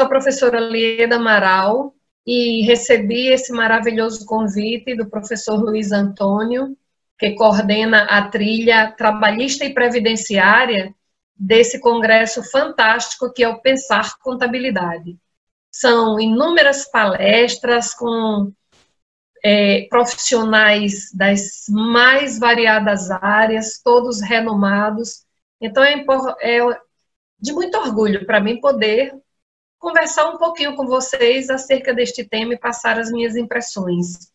a professora Lieda Amaral e recebi esse maravilhoso convite do professor Luiz Antônio, que coordena a trilha trabalhista e previdenciária desse congresso fantástico que é o Pensar Contabilidade. São inúmeras palestras com profissionais das mais variadas áreas, todos renomados. Então, é de muito orgulho para mim poder conversar um pouquinho com vocês acerca deste tema e passar as minhas impressões.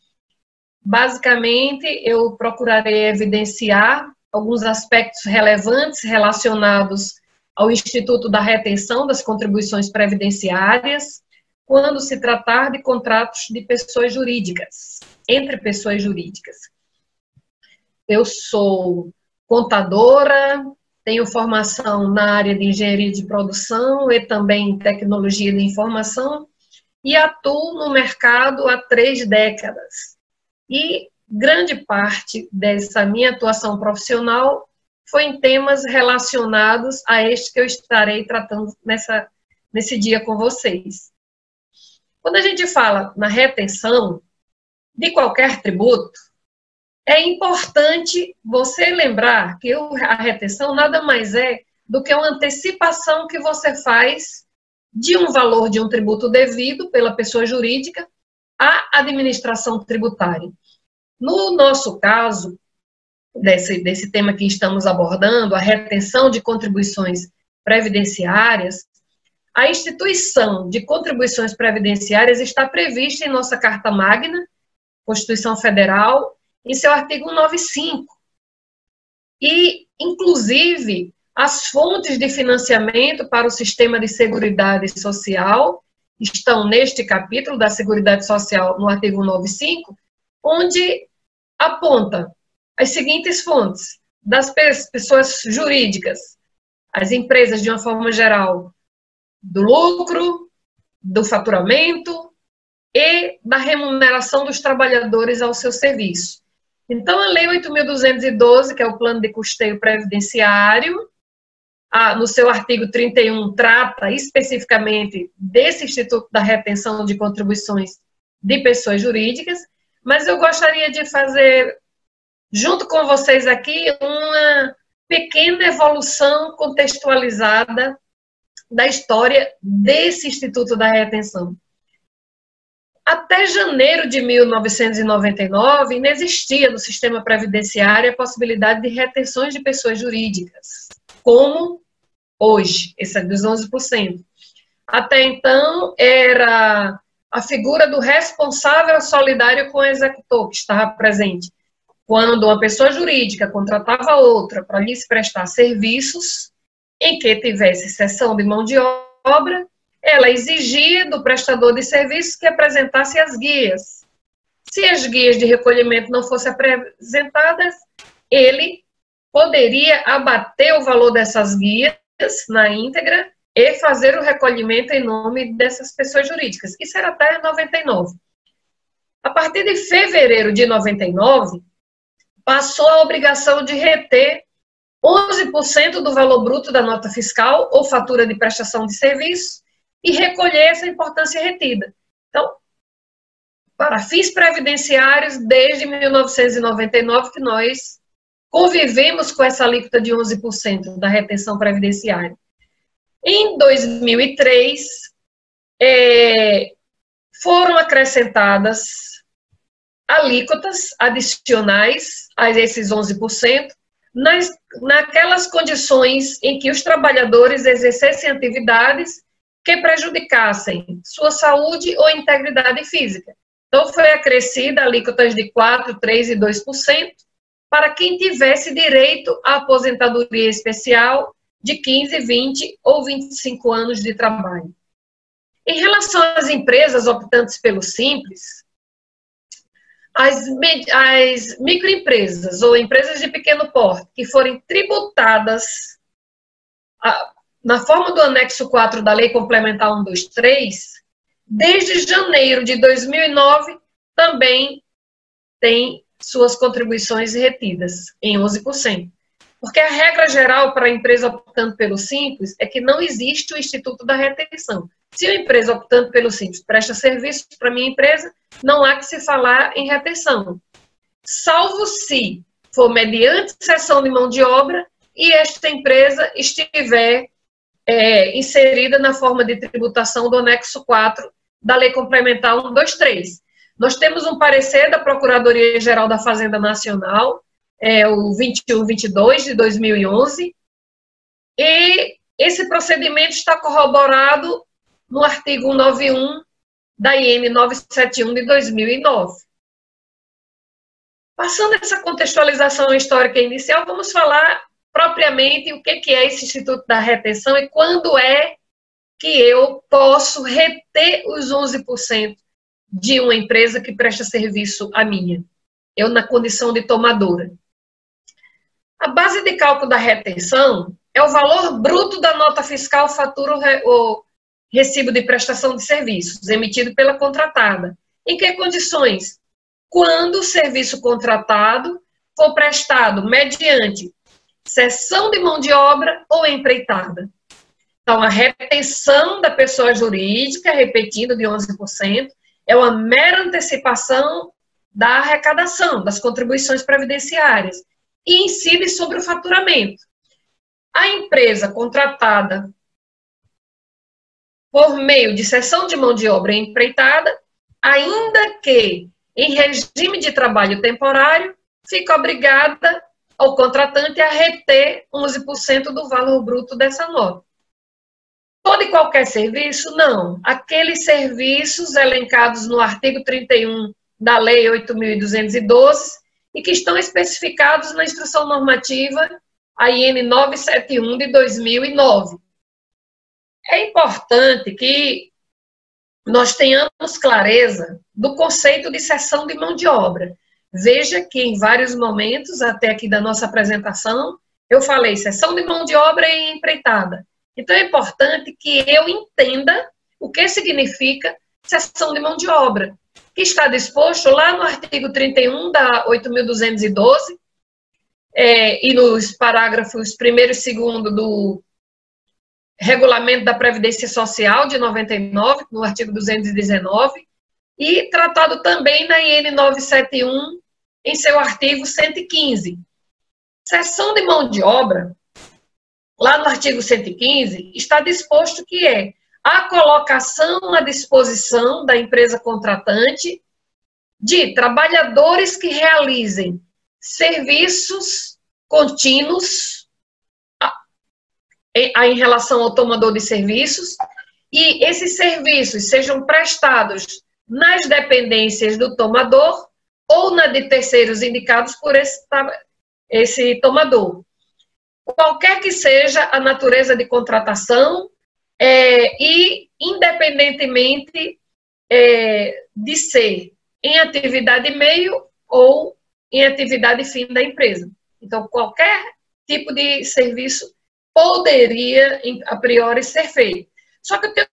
Basicamente, eu procurarei evidenciar alguns aspectos relevantes relacionados ao Instituto da Retenção das Contribuições Previdenciárias, quando se tratar de contratos de pessoas jurídicas, entre pessoas jurídicas. Eu sou contadora, tenho formação na área de engenharia de produção e também em tecnologia de informação e atuo no mercado há 3 décadas. E grande parte dessa minha atuação profissional foi em temas relacionados a este que eu estarei tratando nesse dia com vocês. Quando a gente fala na retenção de qualquer tributo, é importante você lembrar que a retenção nada mais é do que uma antecipação que você faz de um valor de um tributo devido pela pessoa jurídica à administração tributária. No nosso caso, desse tema que estamos abordando, a retenção de contribuições previdenciárias, a instituição de contribuições previdenciárias está prevista em nossa Carta Magna, Constituição Federal, em seu artigo 195. E, inclusive, as fontes de financiamento para o sistema de Seguridade Social estão neste capítulo da Seguridade Social, no artigo 195, onde aponta as seguintes fontes das pessoas jurídicas, as empresas de uma forma geral, do lucro, do faturamento e da remuneração dos trabalhadores ao seu serviço. Então, a Lei 8.212, que é o Plano de Custeio Previdenciário, no seu artigo 31, trata especificamente desse Instituto da Retenção de Contribuições de Pessoas Jurídicas, mas eu gostaria de fazer, junto com vocês aqui, uma pequena evolução contextualizada da história desse Instituto da Retenção. Até janeiro de 1999, não existia no sistema previdenciário a possibilidade de retenções de pessoas jurídicas, como hoje, esse é dos 11%. Até então, era a figura do responsável solidário com o executor, que estava presente. Quando uma pessoa jurídica contratava outra para lhes prestar serviços, em que tivesse cessão de mão de obra, ela exigia do prestador de serviços que apresentasse as guias. Se as guias de recolhimento não fossem apresentadas, ele poderia abater o valor dessas guias na íntegra e fazer o recolhimento em nome dessas pessoas jurídicas. Isso era até 99. A partir de fevereiro de 99, passou a obrigação de reter 11% do valor bruto da nota fiscal ou fatura de prestação de serviço e recolher essa importância retida. Então, para fins previdenciários, desde 1999 que nós convivemos com essa alíquota de 11% da retenção previdenciária. Em 2003, foram acrescentadas alíquotas adicionais a esses 11%, naquelas condições em que os trabalhadores exercessem atividades que prejudicassem sua saúde ou integridade física. Então, foi acrescida alíquotas de 4%, 3% e 2% para quem tivesse direito à aposentadoria especial de 15, 20 ou 25 anos de trabalho. Em relação às empresas optantes pelo Simples, as microempresas ou empresas de pequeno porte que forem tributadas na forma do anexo 4 da Lei Complementar 123, desde janeiro de 2009, também tem suas contribuições retidas em 11%. Porque a regra geral para a empresa optando pelo Simples é que não existe o Instituto da Retenção. Se a empresa optando pelo Simples presta serviço para a minha empresa, não há que se falar em retenção. Salvo se for mediante cessão de mão de obra e esta empresa estiver inserida na forma de tributação do anexo 4 da Lei Complementar 123. Nós temos um parecer da Procuradoria-Geral da Fazenda Nacional, o 2122 de 2011, e esse procedimento está corroborado no artigo 191 da IN 971 de 2009. Passando essa contextualização histórica inicial, vamos falar propriamente o que é esse Instituto da Retenção e quando é que eu posso reter os 11% de uma empresa que presta serviço à minha, eu na condição de tomadora. A base de cálculo da retenção é o valor bruto da nota fiscal, fatura ou recibo de prestação de serviços emitido pela contratada. Em que condições? Quando o serviço contratado for prestado mediante cessão de mão de obra ou empreitada. Então, a retenção da pessoa jurídica, repetindo, de 11%, é uma mera antecipação da arrecadação, das contribuições previdenciárias, e incide sobre o faturamento. A empresa contratada por meio de cessão de mão de obra empreitada, ainda que em regime de trabalho temporário, fica obrigada ao contratante a reter 11% do valor bruto dessa nota. Todo e qualquer serviço? Não. Aqueles serviços elencados no artigo 31 da Lei 8.212 e que estão especificados na Instrução Normativa, a IN 971 de 2009. É importante que nós tenhamos clareza do conceito de cessão de mão de obra. Veja que em vários momentos, até aqui da nossa apresentação, eu falei cessão de mão de obra e empreitada. Então é importante que eu entenda o que significa cessão de mão de obra, que está disposto lá no artigo 31 da 8.212 e nos parágrafos 1º e 2º do Regulamento da Previdência Social de 99, no artigo 219, e tratado também na IN 971, em seu artigo 115. Cessão de mão de obra, lá no artigo 115, está disposto que é a colocação à disposição da empresa contratante de trabalhadores que realizem serviços contínuos em relação ao tomador de serviços, e esses serviços sejam prestados nas dependências do tomador ou na de terceiros indicados por esse tomador. Qualquer que seja a natureza de contratação e independentemente de ser em atividade meio ou em atividade fim da empresa. Então, qualquer tipo de serviço poderia, a priori, ser feito. Só que eu tenho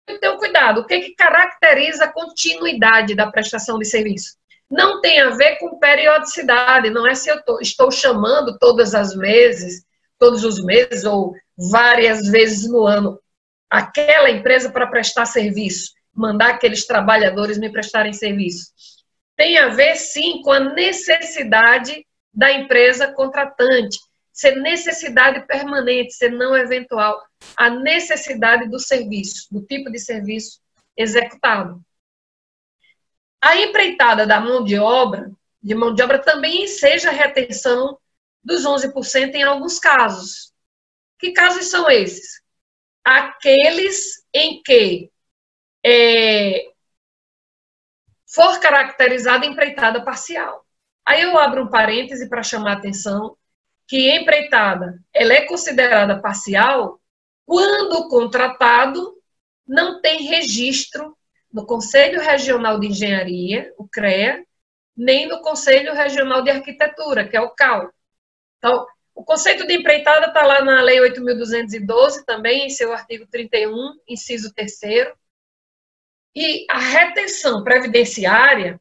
que ter um cuidado. O que caracteriza a continuidade da prestação de serviço? Não tem a ver com periodicidade, não é se eu estou chamando todos os meses ou várias vezes no ano aquela empresa para prestar serviço, mandar aqueles trabalhadores me prestarem serviço. Tem a ver, sim, com a necessidade da empresa contratante, ser necessidade permanente, ser não eventual, a necessidade do serviço, do tipo de serviço executado. A empreitada da mão de obra também seja a retenção dos 11% em alguns casos. Que casos são esses? Aqueles em que for caracterizada empreitada parcial. Aí eu abro um parêntese para chamar a atenção que empreitada ela é considerada parcial quando o contratado não tem registro no Conselho Regional de Engenharia, o CREA, nem no Conselho Regional de Arquitetura, que é o CAU. Então, o conceito de empreitada está lá na Lei 8.212, também em seu artigo 31, inciso 3º. E a retenção previdenciária,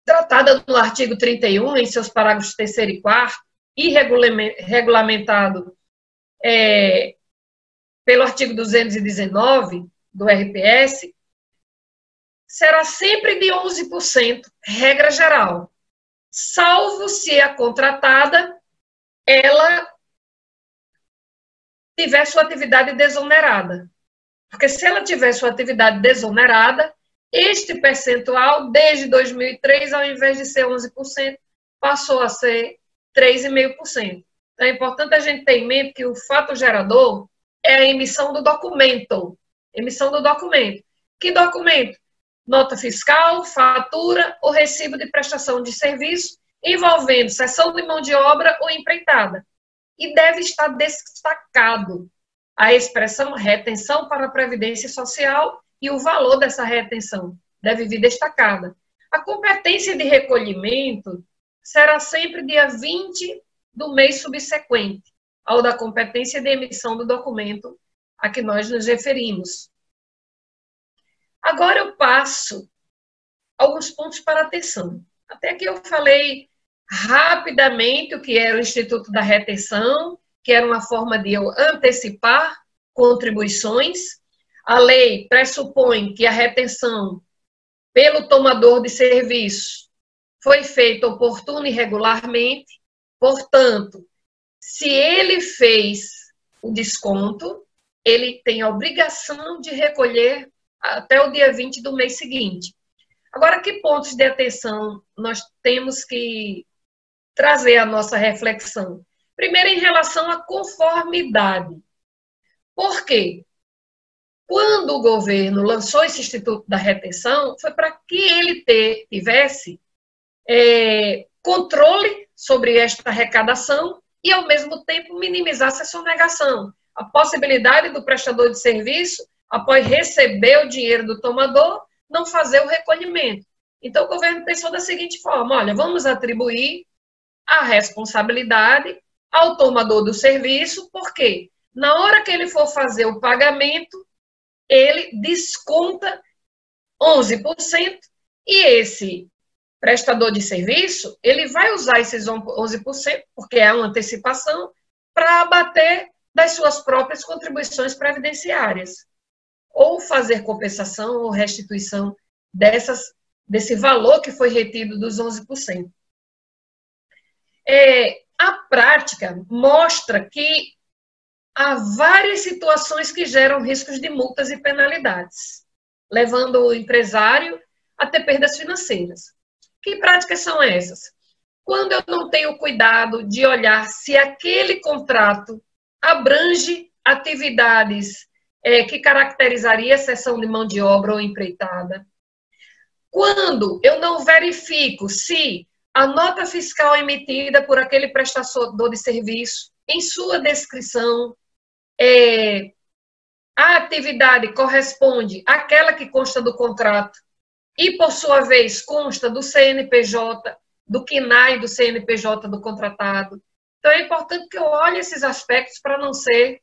tratada no artigo 31, em seus parágrafos 3º e 4º, e regulamentado pelo artigo 219 do RPS será sempre de 11%, regra geral, salvo se a contratada ela tiver sua atividade desonerada. Porque se ela tiver sua atividade desonerada, este percentual, desde 2003, ao invés de ser 11%, passou a ser 3,5%. Então, é importante a gente ter em mente que o fato gerador é a emissão do documento. Emissão do documento. Que documento? Nota fiscal, fatura ou recibo de prestação de serviço envolvendo cessão de mão de obra ou empreitada. E deve estar destacado a expressão retenção para a Previdência Social e o valor dessa retenção deve vir destacada. A competência de recolhimento será sempre dia 20 do mês subsequente ao da competência de emissão do documento a que nós nos referimos. Agora eu passo alguns pontos para atenção. Até aqui eu falei rapidamente o que era o Instituto da Retenção, que era uma forma de eu antecipar contribuições. A lei pressupõe que a retenção pelo tomador de serviço foi feita oportuna e regularmente, portanto, se ele fez o desconto, ele tem a obrigação de recolher até o dia 20 do mês seguinte. Agora, que pontos de atenção nós temos que trazer à nossa reflexão? Primeiro, em relação à conformidade. Por quê? Quando o governo lançou esse Instituto da Retenção, foi para que ele tivesse controle sobre esta arrecadação e, ao mesmo tempo, minimizasse a sonegação. A possibilidade do prestador de serviço, após receber o dinheiro do tomador, não fazer o recolhimento. Então, o governo pensou da seguinte forma: olha, vamos atribuir a responsabilidade ao tomador do serviço, porque na hora que ele for fazer o pagamento, ele desconta 11% e esse prestador de serviço, ele vai usar esses 11%, porque é uma antecipação, para abater das suas próprias contribuições previdenciárias, ou fazer compensação ou restituição desse valor que foi retido dos 11%. A prática mostra que há várias situações que geram riscos de multas e penalidades, levando o empresário a ter perdas financeiras. Que práticas são essas? Quando eu não tenho cuidado de olhar se aquele contrato abrange atividades que caracterizaria cessão de mão de obra ou empreitada. Quando eu não verifico se a nota fiscal emitida por aquele prestador de serviço, em sua descrição, a atividade corresponde àquela que consta do contrato e, por sua vez, consta do CNPJ, do CNAE do CNPJ do contratado. Então, é importante que eu olhe esses aspectos para não ser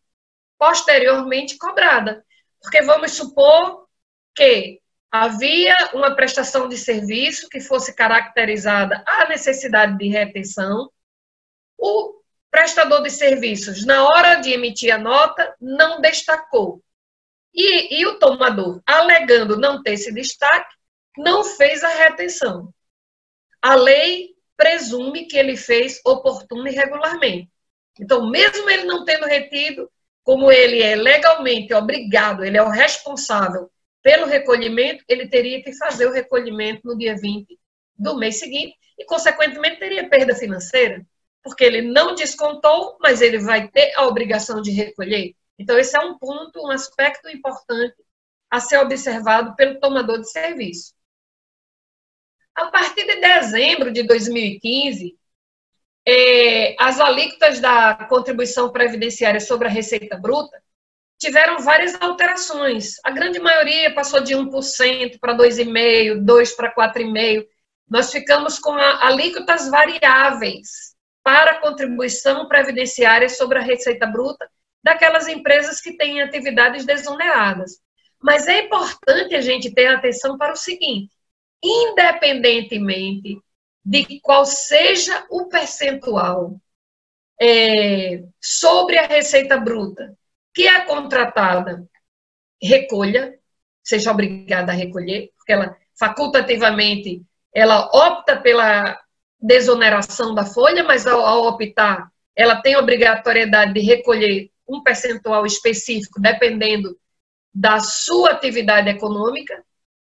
posteriormente cobrada. Porque vamos supor que havia uma prestação de serviço que fosse caracterizada a necessidade de retenção, o prestador de serviços, na hora de emitir a nota, não destacou. E o tomador, alegando não ter esse destaque, não fez a retenção. A lei presume que ele fez oportuno e regularmente. Então, mesmo ele não tendo retido, como ele é legalmente obrigado, ele é o responsável pelo recolhimento, ele teria que fazer o recolhimento no dia 20 do mês seguinte e, consequentemente, teria perda financeira, porque ele não descontou, mas ele vai ter a obrigação de recolher. Então, esse é um ponto, um aspecto importante a ser observado pelo tomador de serviço. A partir de dezembro de 2015, as alíquotas da contribuição previdenciária sobre a receita bruta tiveram várias alterações. A grande maioria passou de 1% para 2,5%, 2% para 4,5%. Nós ficamos com alíquotas variáveis para a contribuição previdenciária sobre a receita bruta daquelas empresas que têm atividades desoneradas. Mas é importante a gente ter atenção para o seguinte: independentemente de qual seja o percentual sobre a receita bruta que a contratada recolha, seja obrigada a recolher, porque ela, facultativamente, ela opta pela desoneração da folha, mas ao optar, ela tem obrigatoriedade de recolher um percentual específico, dependendo da sua atividade econômica,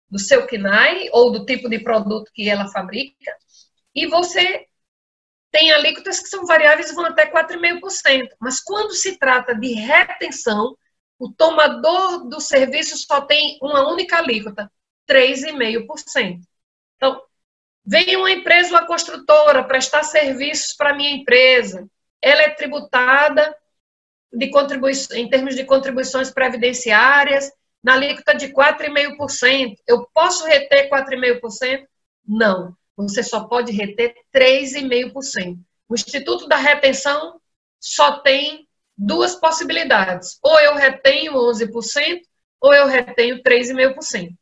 do seu KNAI, ou do tipo de produto que ela fabrica, e você tem alíquotas que são variáveis e vão até 4,5%. Mas quando se trata de retenção, o tomador do serviço só tem uma única alíquota, 3,5%. Então, vem uma empresa, uma construtora, prestar serviços para a minha empresa, ela é tributada em termos de contribuições previdenciárias, na alíquota de 4,5%. Eu posso reter 4,5%? Não. Você só pode reter 3,5%. O Instituto da Retenção só tem duas possibilidades. Ou eu retenho 11%, ou eu retenho 3,5%.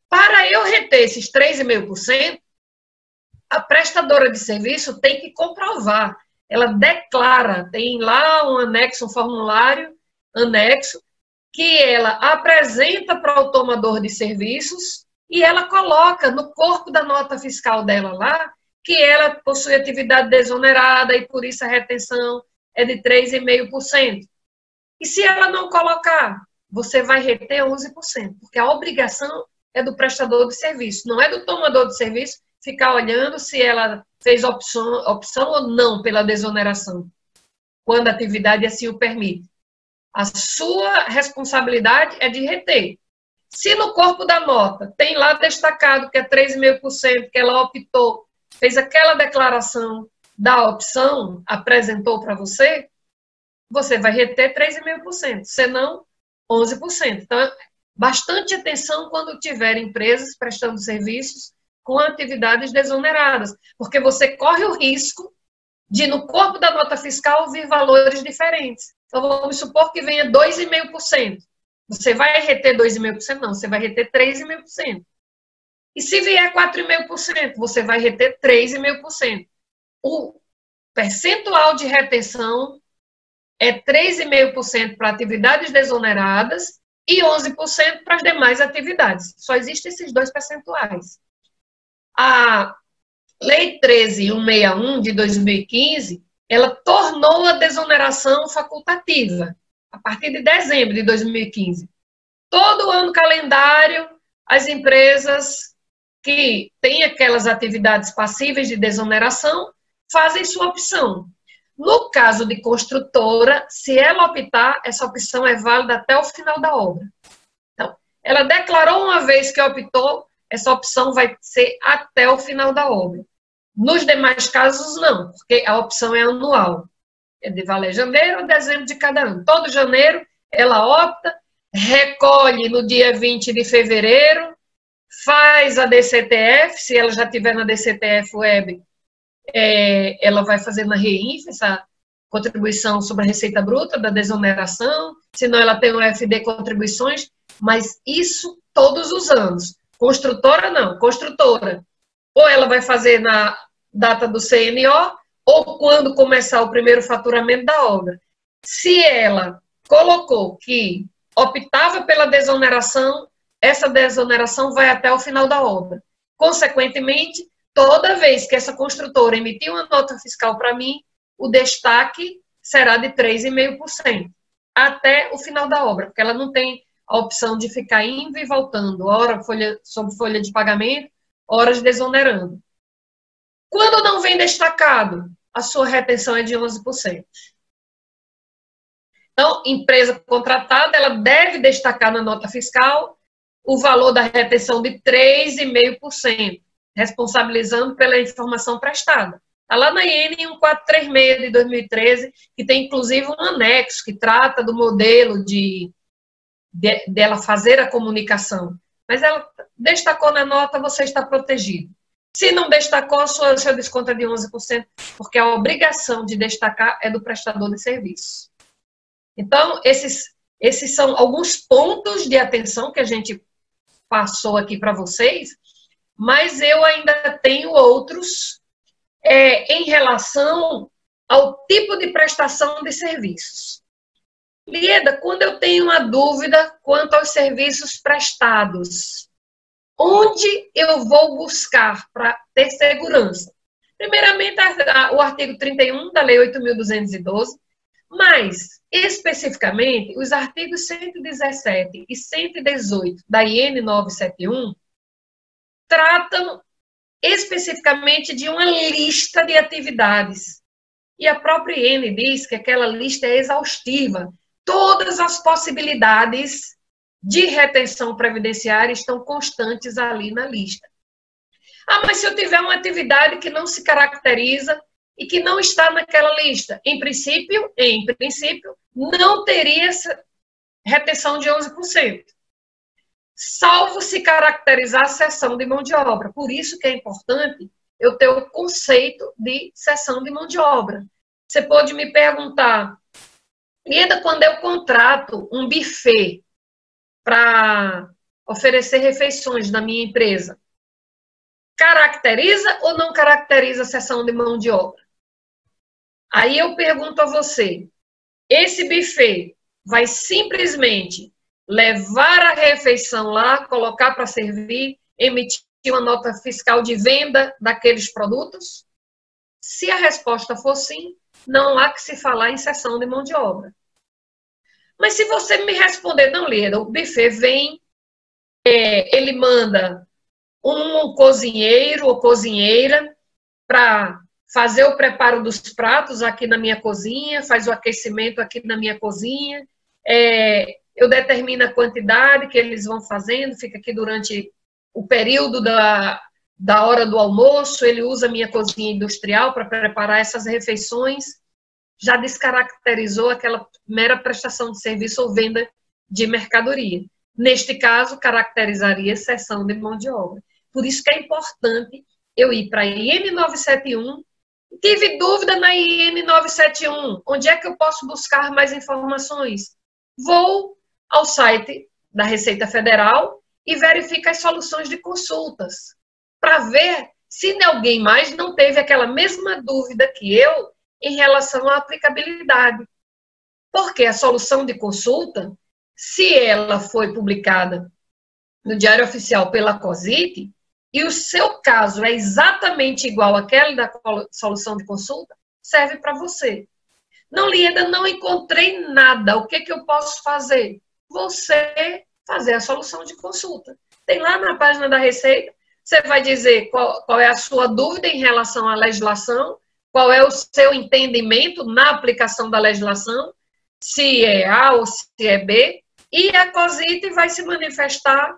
Para eu reter esses 3,5%, a prestadora de serviço tem que comprovar. Ela declara, tem lá um anexo, um formulário anexo, que ela apresenta para o tomador de serviços e ela coloca no corpo da nota fiscal dela lá que ela possui atividade desonerada e por isso a retenção é de 3,5%. E se ela não colocar, você vai reter 11%, porque a obrigação é do prestador de serviço, não é do tomador de serviço ficar olhando se ela fez opção ou não pela desoneração, quando a atividade assim o permite. A sua responsabilidade é de reter. Se no corpo da nota tem lá destacado que é 3,5%, que ela optou, fez aquela declaração da opção, apresentou para você, você vai reter 3,5%, senão 11%. Então, bastante atenção quando tiver empresas prestando serviços com atividades desoneradas, porque você corre o risco de, no corpo da nota fiscal, vir valores diferentes. Então, vamos supor que venha 2,5%. Você vai reter 2,5%? Não, você vai reter 3,5%. E se vier 4,5%, você vai reter 3,5%. O percentual de retenção é 3,5% para atividades desoneradas e 11% para as demais atividades. Só existem esses dois percentuais. A Lei 13.161 de 2015, ela tornou a desoneração facultativa, a partir de dezembro de 2015. Todo ano calendário, as empresas que têm aquelas atividades passíveis de desoneração fazem sua opção. No caso de construtora, se ela optar, essa opção é válida até o final da obra. Então, ela declarou uma vez que optou, essa opção vai ser até o final da obra. Nos demais casos, não, porque a opção é anual. É de valer janeiro ou dezembro de cada ano. Todo janeiro, ela opta, recolhe no dia 20 de fevereiro, faz a DCTF, se ela já tiver na DCTF Web, ela vai fazer na REINF essa contribuição sobre a receita bruta da desoneração, senão ela tem o FD contribuições, mas isso todos os anos. Construtora não, construtora. Ou ela vai fazer na data do CNO, ou quando começar o primeiro faturamento da obra. Se ela colocou que optava pela desoneração, essa desoneração vai até o final da obra. Consequentemente, toda vez que essa construtora emitir uma nota fiscal para mim, o destaque será de 3,5%, até o final da obra, porque ela não tem a opção de ficar indo e voltando, ora sob folha de pagamento, horas desonerando. Quando não vem destacado, a sua retenção é de 11%. Então, empresa contratada, ela deve destacar na nota fiscal o valor da retenção de 3,5%, responsabilizando pela informação prestada. Está lá na IN 1436 de 2013, que tem inclusive um anexo que trata do modelo dela fazer a comunicação. Mas ela destacou na nota, você está protegido. Se não destacou, seu desconto é de 11%, porque a obrigação de destacar é do prestador de serviço. Então, esses são alguns pontos de atenção que a gente passou aqui para vocês, mas eu ainda tenho outros em relação ao tipo de prestação de serviços. Lieda, quando eu tenho uma dúvida quanto aos serviços prestados, onde eu vou buscar para ter segurança? Primeiramente, o artigo 31 da Lei 8.212, mas, especificamente, os artigos 117 e 118 da IN 971 tratam especificamente de uma lista de atividades. E a própria IN diz que aquela lista é exaustiva. Todas as possibilidades de retenção previdenciária estão constantes ali na lista. Ah, mas se eu tiver uma atividade que não se caracteriza e que não está naquela lista, em princípio, não teria essa retenção de 11%, salvo se caracterizar a cessão de mão de obra. Por isso que é importante eu ter o conceito de cessão de mão de obra. Você pode me perguntar, Lieda, quando eu contrato um buffet para oferecer refeições na minha empresa, caracteriza ou não caracteriza a cessão de mão de obra? Aí eu pergunto a você, esse buffet vai simplesmente levar a refeição lá, colocar para servir, emitir uma nota fiscal de venda daqueles produtos? Se a resposta for sim, não há que se falar em cessão de mão de obra. Mas se você me responder, não, Lieda, o buffet vem, ele manda um cozinheiro ou cozinheira para fazer o preparo dos pratos aqui na minha cozinha, faz o aquecimento aqui na minha cozinha, eu determino a quantidade que eles vão fazendo, fica aqui durante o período da hora do almoço, ele usa a minha cozinha industrial para preparar essas refeições, já descaracterizou aquela mera prestação de serviço ou venda de mercadoria. Neste caso, caracterizaria cessão de mão de obra. Por isso que é importante eu ir para a IN 971. Tive dúvida na IN 971. Onde é que eu posso buscar mais informações? Vou ao site da Receita Federal e verifico as soluções de consultas, para ver se alguém mais não teve aquela mesma dúvida que eu em relação à aplicabilidade. Porque a solução de consulta, se ela foi publicada no Diário Oficial pela COSIT, e o seu caso é exatamente igual àquele da solução de consulta, serve para você. Não, Lieda, não encontrei nada. O que eu posso fazer? Você fazer a solução de consulta. Tem lá na página da Receita, você vai dizer qual é a sua dúvida em relação à legislação, qual é o seu entendimento na aplicação da legislação, se é A ou se é B, e a COSIT vai se manifestar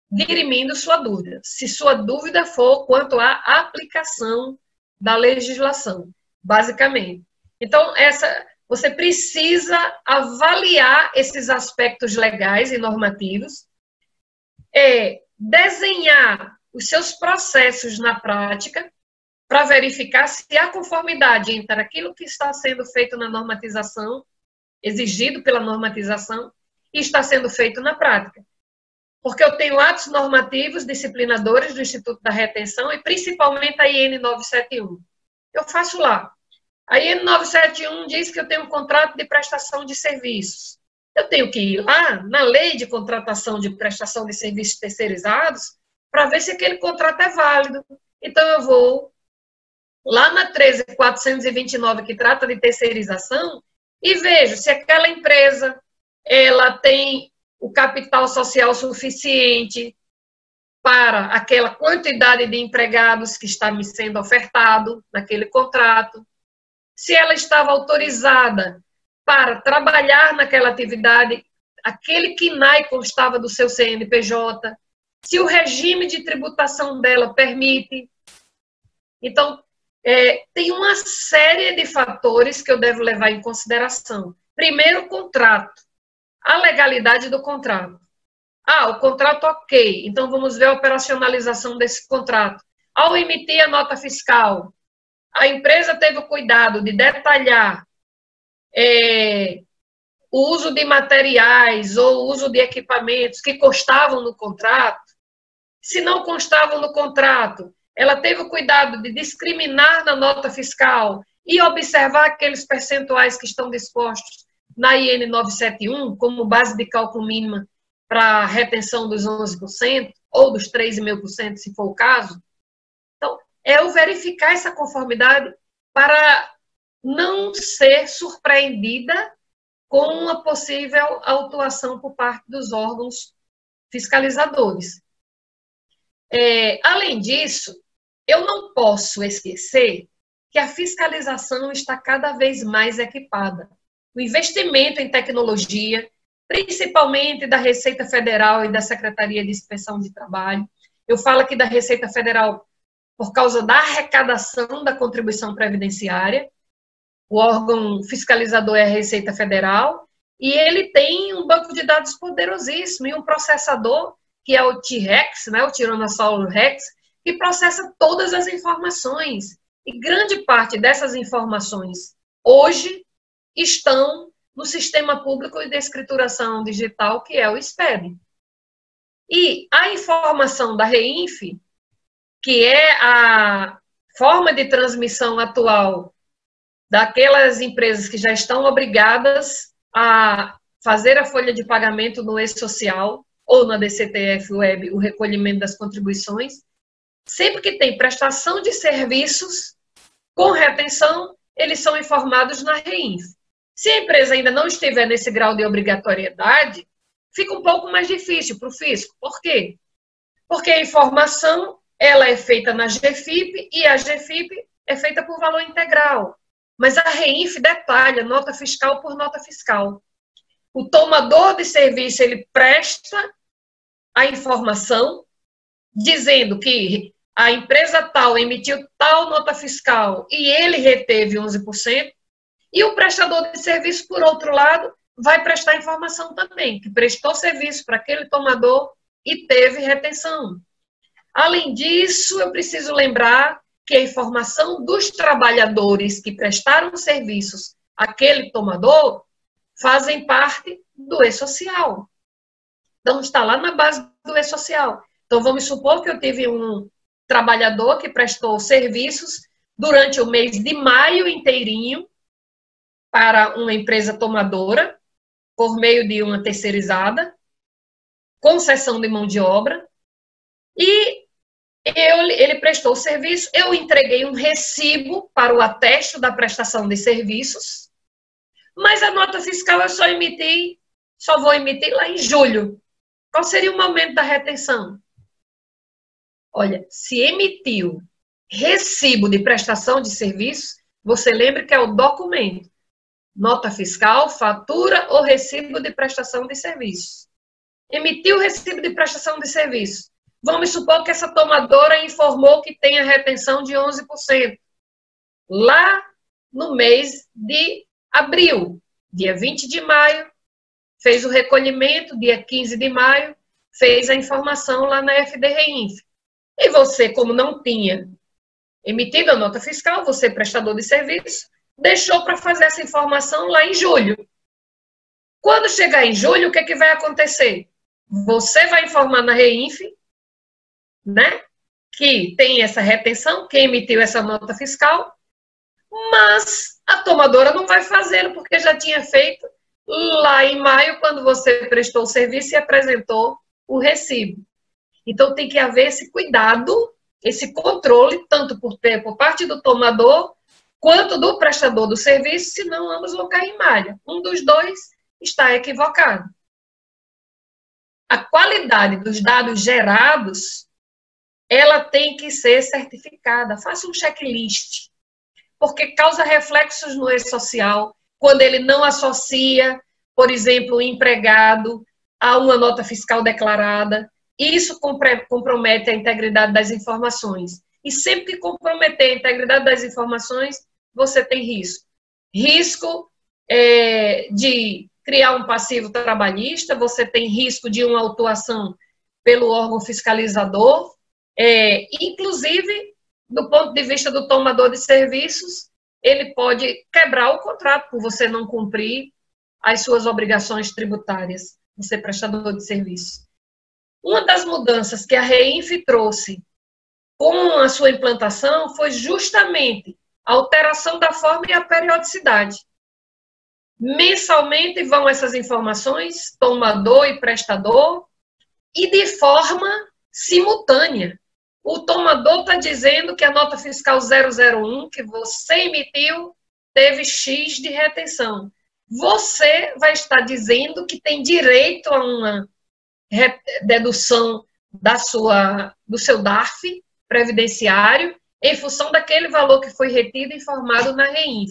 dirimindo sua dúvida, se sua dúvida for quanto à aplicação da legislação, basicamente. Então, você precisa avaliar esses aspectos legais e normativos, desenhar os seus processos na prática, para verificar se há conformidade entre aquilo que está sendo feito na normatização, exigido pela normatização, e está sendo feito na prática. Porque eu tenho atos normativos disciplinadores do Instituto da Retenção e principalmente a IN 971. Eu faço lá. A IN 971 diz que eu tenho um contrato de prestação de serviços. Eu tenho que ir lá na lei de contratação de prestação de serviços terceirizados para ver se aquele contrato é válido. Então eu vou lá na 13.429, que trata de terceirização, e vejo se aquela empresa ela tem o capital social suficiente para aquela quantidade de empregados que está me sendo ofertado naquele contrato, se ela estava autorizada para trabalhar naquela atividade, aquele KNAI constava do seu CNPJ, se o regime de tributação dela permite. Então, tem uma série de fatores que eu devo levar em consideração. Primeiro, o contrato. A legalidade do contrato. O contrato ok, então vamos ver a operacionalização desse contrato. Ao emitir a nota fiscal, a empresa teve o cuidado de detalhar o uso de materiais ou o uso de equipamentos que constavam no contrato. Se não constavam no contrato, ela teve o cuidado de discriminar na nota fiscal e observar aqueles percentuais que estão dispostos na IN 971 como base de cálculo mínima para a retenção dos 11%, ou dos 3,5%, se for o caso. Então, é o verificar essa conformidade para não ser surpreendida com uma possível autuação por parte dos órgãos fiscalizadores. Além disso, eu não posso esquecer que a fiscalização está cada vez mais equipada. O investimento em tecnologia, principalmente da Receita Federal e da Secretaria de Inspeção de Trabalho. Eu falo aqui da Receita Federal por causa da arrecadação da contribuição previdenciária. O órgão fiscalizador é a Receita Federal, e ele tem um banco de dados poderosíssimo e um processador, que é o T-Rex, né, o Tiranossauro Rex, que processa todas as informações. E grande parte dessas informações, hoje, estão no Sistema Público de Escrituração Digital, que é o SPED. E a informação da REINF, que é a forma de transmissão atual daquelas empresas que já estão obrigadas a fazer a folha de pagamento no e-social ou na DCTF Web, o recolhimento das contribuições, sempre que tem prestação de serviços com retenção, eles são informados na REINF. Se a empresa ainda não estiver nesse grau de obrigatoriedade, fica um pouco mais difícil para o fisco. Por quê? Porque a informação ela é feita na GFIP e a GFIP é feita por valor integral. Mas a REINF detalha nota fiscal por nota fiscal. O tomador de serviço, ele presta a informação dizendo que a empresa tal emitiu tal nota fiscal e ele reteve 11%, e o prestador de serviço, por outro lado, vai prestar informação também, que prestou serviço para aquele tomador e teve retenção. Além disso, eu preciso lembrar que a informação dos trabalhadores que prestaram serviços àquele tomador fazem parte do e-social. Então, está lá na base do e-social. Então, vamos supor que eu tive um trabalhador que prestou serviços durante o mês de maio inteirinho para uma empresa tomadora, por meio de uma terceirizada, concessão de mão de obra, e ele prestou o serviço, eu entreguei um recibo para o atesto da prestação de serviços, mas a nota fiscal eu só vou emitir lá em julho. Qual seria o momento da retenção? Olha, se emitiu recibo de prestação de serviços, você lembra que é o documento. Nota fiscal, fatura ou recibo de prestação de serviços. Emitiu o recibo de prestação de serviços. Vamos supor que essa tomadora informou que tem a retenção de 11%. Lá no mês de abril, dia 20 de maio, fez o recolhimento, dia 15 de maio, fez a informação lá na FD-REINF. E você, como não tinha emitido a nota fiscal, você, prestador de serviço, deixou para fazer essa informação lá em julho. Quando chegar em julho, o que vai acontecer? Você vai informar na REINF, né, que tem essa retenção, que emitiu essa nota fiscal, mas a tomadora não vai fazê-lo, porque já tinha feito lá em maio, quando você prestou o serviço e apresentou o recibo. Então, tem que haver esse cuidado, esse controle, tanto por parte do tomador, quanto do prestador do serviço, senão ambos vão cair em malha. Um dos dois está equivocado. A qualidade dos dados gerados, ela tem que ser certificada. Faça um checklist, porque causa reflexos no e-social, quando ele não associa, por exemplo, o empregado a uma nota fiscal declarada. Isso compromete a integridade das informações. E sempre que comprometer a integridade das informações, você tem risco. Risco de criar um passivo trabalhista, você tem risco de uma autuação pelo órgão fiscalizador, inclusive, do ponto de vista do tomador de serviços, ele pode quebrar o contrato por você não cumprir as suas obrigações tributárias, você prestador de serviço. Uma das mudanças que a REINF trouxe com a sua implantação foi justamente a alteração da forma e a periodicidade. Mensalmente vão essas informações, tomador e prestador, e de forma simultânea. O tomador está dizendo que a nota fiscal 001 que você emitiu teve X de retenção. Você vai estar dizendo que tem direito a uma dedução do seu DARF previdenciário em função daquele valor que foi retido e informado na REINF.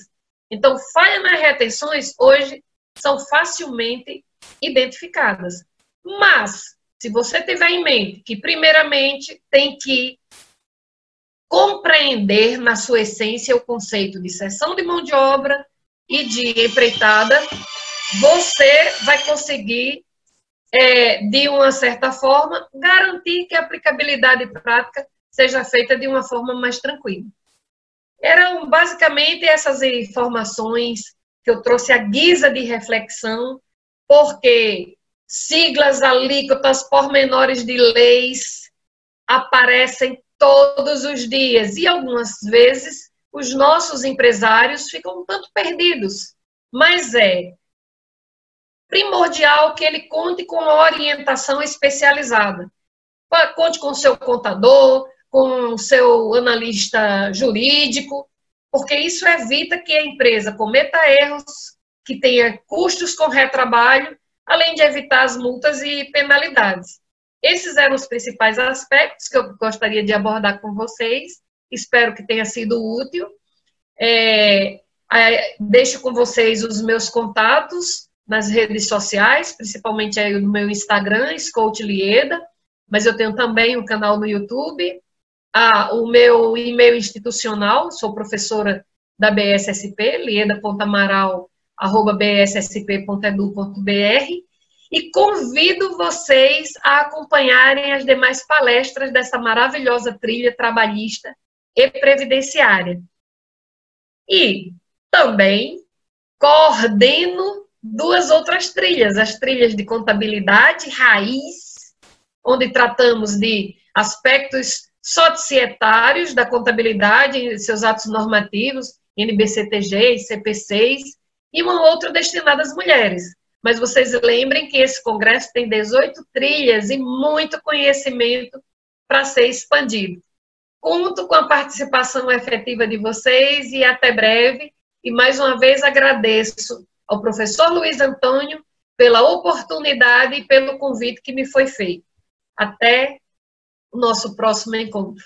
Então, falhas nas retenções hoje são facilmente identificadas. Mas, se você tiver em mente que, primeiramente, tem que compreender na sua essência o conceito de cessão de mão de obra e de empreitada, você vai conseguir, de uma certa forma, garantir que a aplicabilidade prática seja feita de uma forma mais tranquila. Eram basicamente essas informações que eu trouxe à guisa de reflexão, porque siglas, alíquotas, pormenores de leis aparecem todos os dias e algumas vezes os nossos empresários ficam um tanto perdidos, mas é primordial que ele conte com uma orientação especializada. Conte com o seu contador, com o seu analista jurídico, porque isso evita que a empresa cometa erros, que tenha custos com retrabalho, além de evitar as multas e penalidades. Esses eram os principais aspectos que eu gostaria de abordar com vocês. Espero que tenha sido útil. Deixo com vocês os meus contatos nas redes sociais, principalmente aí no meu Instagram, Scout Lieda, mas eu tenho também um canal no YouTube, o meu e-mail institucional, sou professora da BSSP, lieda.amaral@bssp.edu.br, e convido vocês a acompanharem as demais palestras dessa maravilhosa trilha trabalhista e previdenciária. E também coordeno 2 outras trilhas, as trilhas de contabilidade raiz, onde tratamos de aspectos societários da contabilidade, seus atos normativos, NBCTG e CP6, e uma outra destinada às mulheres. Mas vocês lembrem que esse congresso tem 18 trilhas e muito conhecimento para ser expandido. Conto com a participação efetiva de vocês e até breve. E mais uma vez agradeço ao professor Luiz Antônio pela oportunidade e pelo convite que me foi feito. Até o nosso próximo encontro.